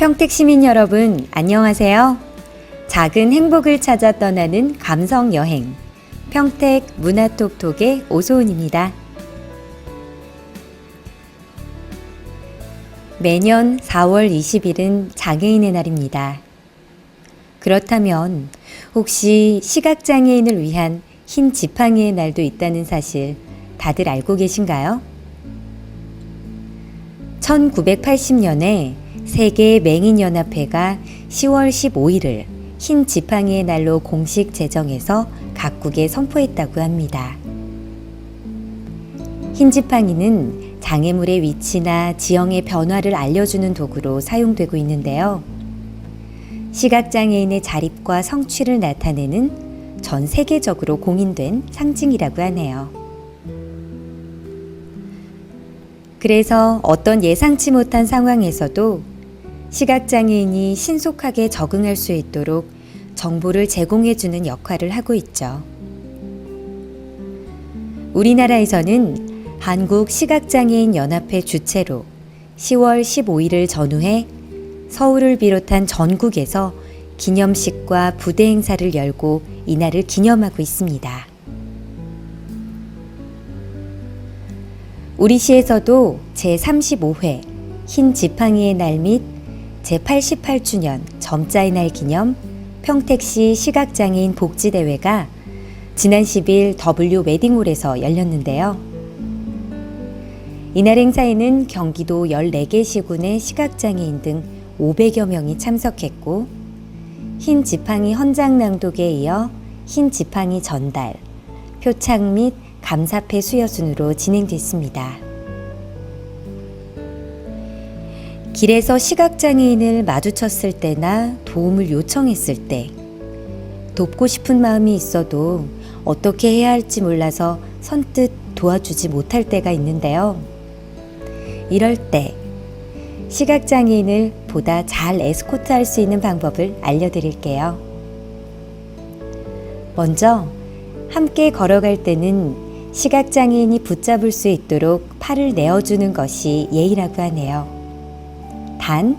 평택 시민 여러분, 안녕하세요. 작은 행복을 찾아 떠나는 감성 여행, 평택 문화톡톡의 오소은입니다. 매년 4월 20일은 장애인의 날입니다. 그렇다면 혹시 시각장애인을 위한 흰 지팡이의 날도 있다는 사실 다들 알고 계신가요? 1980년에 세계 맹인연합회가 10월 15일을 흰 지팡이의 날로 공식 제정해서 각국에 선포했다고 합니다. 흰 지팡이는 장애물의 위치나 지형의 변화를 알려주는 도구로 사용되고 있는데요. 시각장애인의 자립과 성취를 나타내는 전 세계적으로 공인된 상징이라고 하네요. 그래서 어떤 예상치 못한 상황에서도 시각장애인이 신속하게 적응할 수 있도록 정보를 제공해주는 역할을 하고 있죠. 우리나라에서는 한국시각장애인연합회 주최로 10월 15일을 전후해 서울을 비롯한 전국에서 기념식과 부대 행사를 열고 이날을 기념하고 있습니다. 우리 시에서도 제35회 흰 지팡이의 날 및 제88주년 점자의 날 기념 평택시 시각장애인 복지대회가 지난 10일 W 웨딩홀에서 열렸는데요. 이날 행사에는 경기도 14개 시군의 시각장애인 등 500여 명이 참석했고, 흰 지팡이 헌장 낭독에 이어 흰 지팡이 전달, 표창 및 감사패 수여 순으로 진행됐습니다. 길에서 시각장애인을 마주쳤을 때나 도움을 요청했을 때, 돕고 싶은 마음이 있어도 어떻게 해야 할지 몰라서 선뜻 도와주지 못할 때가 있는데요. 이럴 때 시각장애인을 보다 잘 에스코트할 수 있는 방법을 알려드릴게요. 먼저 함께 걸어갈 때는 시각장애인이 붙잡을 수 있도록 팔을 내어주는 것이 예의라고 하네요. 단,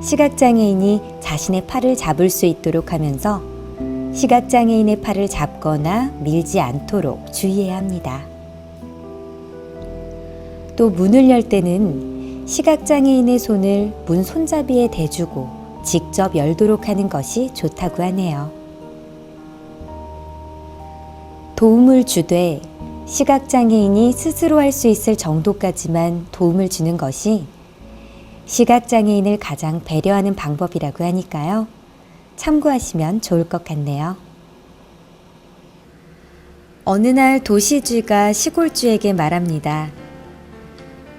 시각장애인이 자신의 팔을 잡을 수 있도록 하면서 시각장애인의 팔을 잡거나 밀지 않도록 주의해야 합니다. 또 문을 열 때는 시각장애인의 손을 문 손잡이에 대주고 직접 열도록 하는 것이 좋다고 하네요. 도움을 주되 시각장애인이 스스로 할 수 있을 정도까지만 도움을 주는 것이 시각장애인을 가장 배려하는 방법이라고 하니까요. 참고하시면 좋을 것 같네요. 어느 날 도시쥐가 시골쥐에게 말합니다.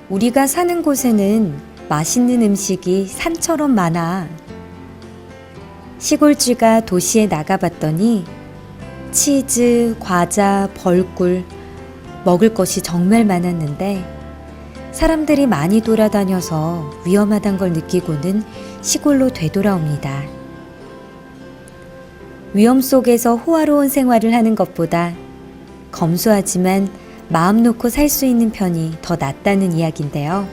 우리가 사는 곳에는 맛있는 음식이 산처럼 많아. 시골쥐가 도시에 나가봤더니 치즈, 과자, 벌꿀, 먹을 것이 정말 많았는데 사람들이 많이 돌아다녀서 위험하단 걸 느끼고는 시골로 되돌아옵니다. 위험 속에서 호화로운 생활을 하는 것보다 검소하지만 마음 놓고 살 수 있는 편이 더 낫다는 이야기인데요.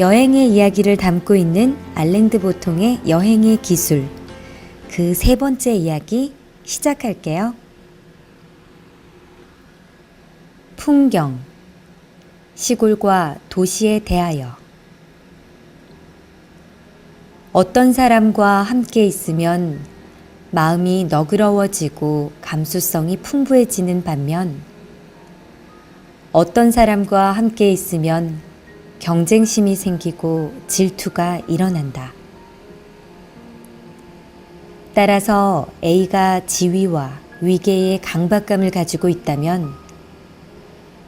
여행의 이야기를 담고 있는 알랭드 보통의 여행의 기술, 그 세 번째 이야기 시작할게요. 풍경, 시골과 도시에 대하여. 어떤 사람과 함께 있으면 마음이 너그러워지고 감수성이 풍부해지는 반면, 어떤 사람과 함께 있으면 경쟁심이 생기고 질투가 일어난다. 따라서 A가 지위와 위계의 강박감을 가지고 있다면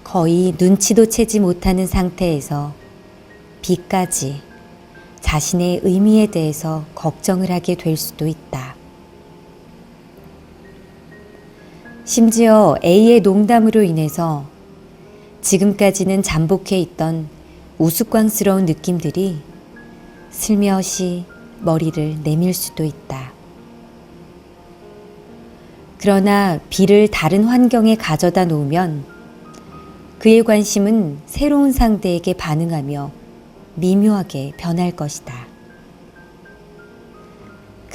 거의 눈치도 채지 못하는 상태에서 B까지 자신의 의미에 대해서 걱정을 하게 될 수도 있다. 심지어 A의 농담으로 인해서 지금까지는 잠복해 있던 우스꽝스러운 느낌들이 슬며시 머리를 내밀 수도 있다. 그러나 B를 다른 환경에 가져다 놓으면 그의 관심은 새로운 상대에게 반응하며 미묘하게 변할 것이다.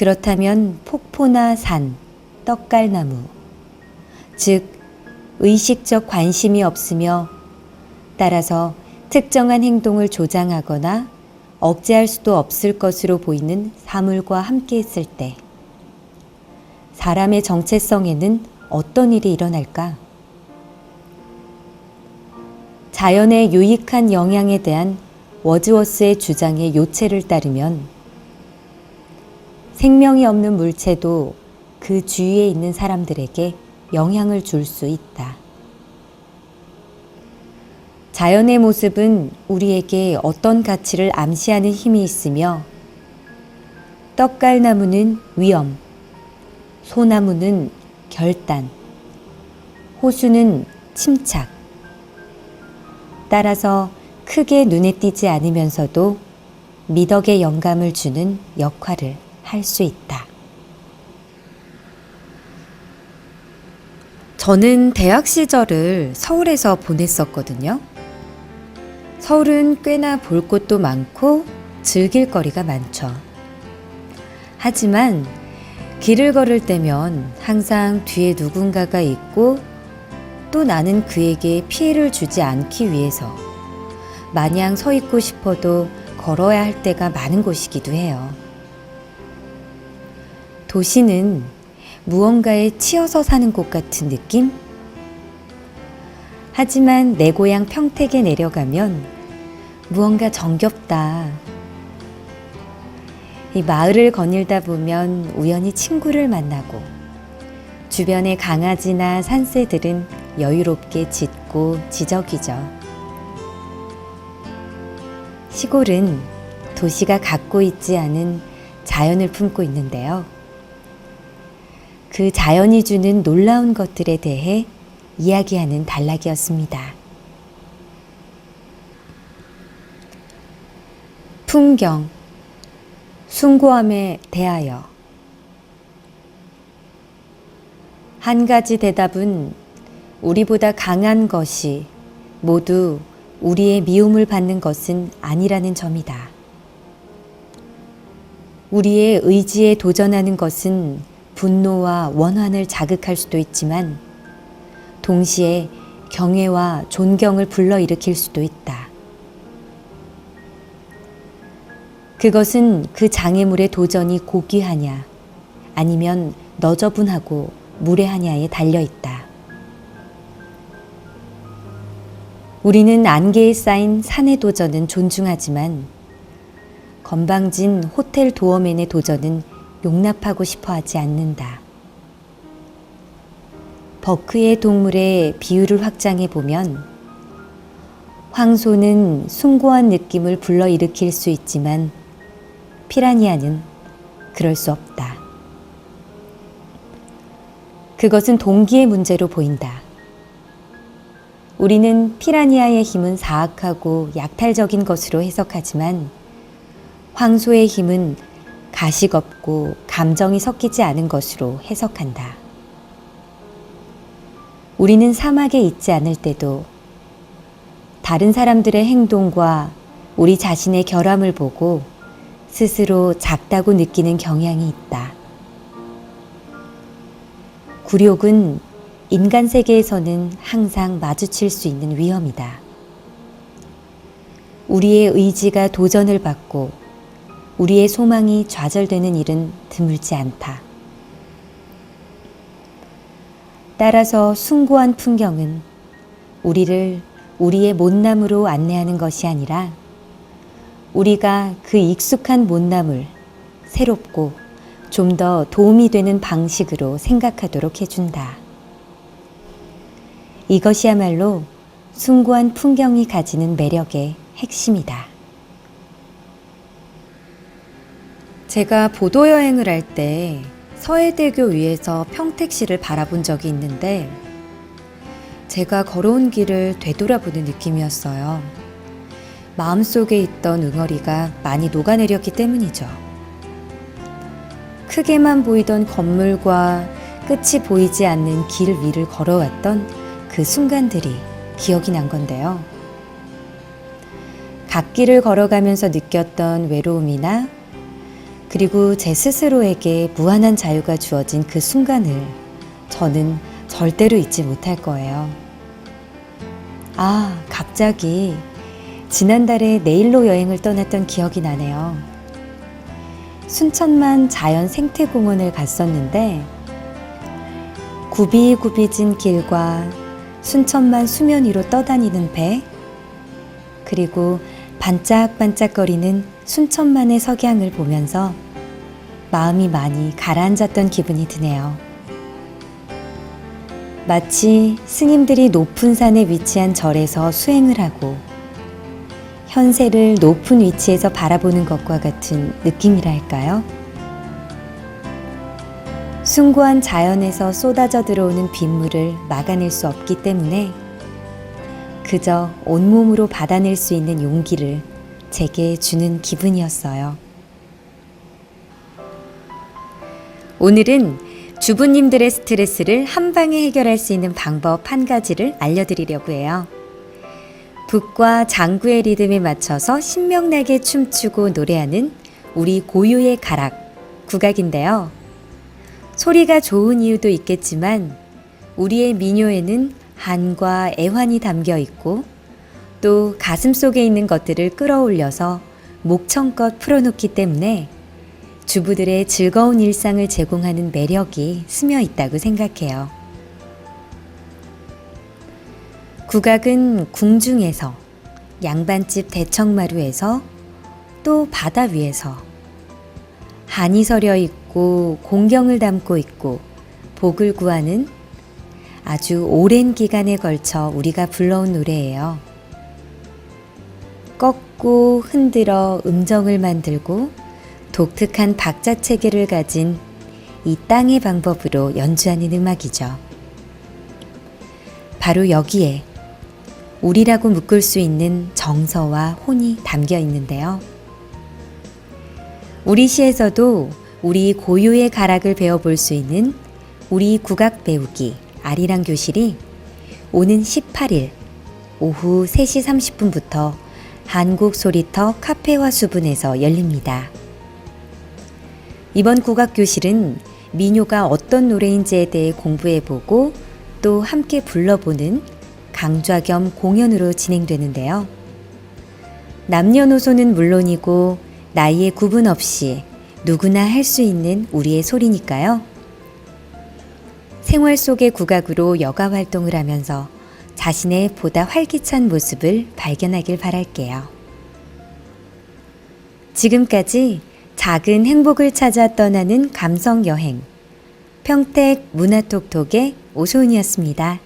그렇다면 폭포나 산, 떡갈나무, 즉 의식적 관심이 없으며 따라서 특정한 행동을 조장하거나 억제할 수도 없을 것으로 보이는 사물과 함께 있을 때 사람의 정체성에는 어떤 일이 일어날까? 자연의 유익한 영향에 대한 워즈워스의 주장의 요체를 따르면 생명이 없는 물체도 그 주위에 있는 사람들에게 영향을 줄 수 있다. 자연의 모습은 우리에게 어떤 가치를 암시하는 힘이 있으며 떡갈나무는 위험, 소나무는 결단, 호수는 침착. 따라서 크게 눈에 띄지 않으면서도 미덕의 영감을 주는 역할을 할 수 있다. 저는 대학 시절을 서울에서 보냈었거든요. 서울은 꽤나 볼 곳도 많고 즐길 거리가 많죠. 하지만 길을 걸을 때면 항상 뒤에 누군가가 있고 또 나는 그에게 피해를 주지 않기 위해서 마냥 서 있고 싶어도 걸어야 할 때가 많은 곳이기도 해요. 도시는 무언가에 치여서 사는 곳 같은 느낌? 하지만 내 고향 평택에 내려가면 무언가 정겹다. 이 마을을 거닐다 보면 우연히 친구를 만나고 주변의 강아지나 산새들은 여유롭게 짖고 지저귀죠. 시골은 도시가 갖고 있지 않은 자연을 품고 있는데요. 그 자연이 주는 놀라운 것들에 대해 이야기하는 단락이었습니다. 풍경, 숭고함에 대하여. 한 가지 대답은 우리보다 강한 것이 모두 우리의 미움을 받는 것은 아니라는 점이다. 우리의 의지에 도전하는 것은 분노와 원한을 자극할 수도 있지만 동시에 경애와 존경을 불러일으킬 수도 있다. 그것은 그 장애물의 도전이 고귀하냐 아니면 너저분하고 무례하냐에 달려있다. 우리는 안개에 쌓인 산의 도전은 존중하지만 건방진 호텔 도어맨의 도전은 용납하고 싶어 하지 않는다. 버크의 동물의 비유를 확장해 보면 황소는 숭고한 느낌을 불러일으킬 수 있지만 피라니아는 그럴 수 없다. 그것은 동기의 문제로 보인다. 우리는 피라니아의 힘은 사악하고 약탈적인 것으로 해석하지만 황소의 힘은 가식 없고 감정이 섞이지 않은 것으로 해석한다. 우리는 사막에 있지 않을 때도 다른 사람들의 행동과 우리 자신의 결함을 보고 스스로 작다고 느끼는 경향이 있다. 굴욕은 인간 세계에서는 항상 마주칠 수 있는 위험이다. 우리의 의지가 도전을 받고 우리의 소망이 좌절되는 일은 드물지 않다. 따라서 숭고한 풍경은 우리를 우리의 못남으로 안내하는 것이 아니라 우리가 그 익숙한 못남을 새롭고 좀 더 도움이 되는 방식으로 생각하도록 해준다. 이것이야말로 숭고한 풍경이 가지는 매력의 핵심이다. 제가 보도 여행을 할 때 서해대교 위에서 평택시를 바라본 적이 있는데 제가 걸어온 길을 되돌아보는 느낌이었어요. 마음속에 있던 응어리가 많이 녹아내렸기 때문이죠. 크게만 보이던 건물과 끝이 보이지 않는 길 위를 걸어왔던 그 순간들이 기억이 난 건데요. 갓길을 걸어가면서 느꼈던 외로움이나 그리고 제 스스로에게 무한한 자유가 주어진 그 순간을 저는 절대로 잊지 못할 거예요. 아, 갑자기 지난달에 내일로 여행을 떠났던 기억이 나네요. 순천만 자연 생태공원을 갔었는데 구비구비진 길과 순천만 수면 위로 떠다니는 배, 그리고 반짝반짝거리는 순천만의 석양을 보면서 마음이 많이 가라앉았던 기분이 드네요. 마치 스님들이 높은 산에 위치한 절에서 수행을 하고 현세를 높은 위치에서 바라보는 것과 같은 느낌이랄까요? 숭고한 자연에서 쏟아져 들어오는 빗물을 막아낼 수 없기 때문에 그저 온몸으로 받아낼 수 있는 용기를 제게 주는 기분이었어요. 오늘은 주부님들의 스트레스를 한 방에 해결할 수 있는 방법 한 가지를 알려드리려고 해요. 북과 장구의 리듬에 맞춰서 신명나게 춤추고 노래하는 우리 고유의 가락, 국악인데요. 소리가 좋은 이유도 있겠지만 우리의 민요에는 한과 애환이 담겨 있고 또 가슴 속에 있는 것들을 끌어올려서 목청껏 풀어놓기 때문에 주부들의 즐거운 일상을 제공하는 매력이 스며 있다고 생각해요. 국악은 궁중에서, 양반집 대청마루에서, 또 바다 위에서 한이 서려 있고 공경을 담고 있고 복을 구하는 아주 오랜 기간에 걸쳐 우리가 불러온 노래예요. 꺾고 흔들어 음정을 만들고 독특한 박자 체계를 가진 이 땅의 방법으로 연주하는 음악이죠. 바로 여기에 우리라고 묶을 수 있는 정서와 혼이 담겨 있는데요. 우리 시에서도 우리 고유의 가락을 배워볼 수 있는 우리 국악 배우기 아리랑 교실이 오는 18일 오후 3시 30분부터 한국소리터 카페와 수분에서 열립니다. 이번 국악교실은 민요가 어떤 노래인지에 대해 공부해보고 또 함께 불러보는 강좌 겸 공연으로 진행되는데요. 남녀노소는 물론이고 나이에 구분 없이 누구나 할 수 있는 우리의 소리니까요. 생활 속의 국악으로 여가 활동을 하면서 자신의 보다 활기찬 모습을 발견하길 바랄게요. 지금까지 작은 행복을 찾아 떠나는 감성 여행, 평택 문화톡톡의 오소은이었습니다.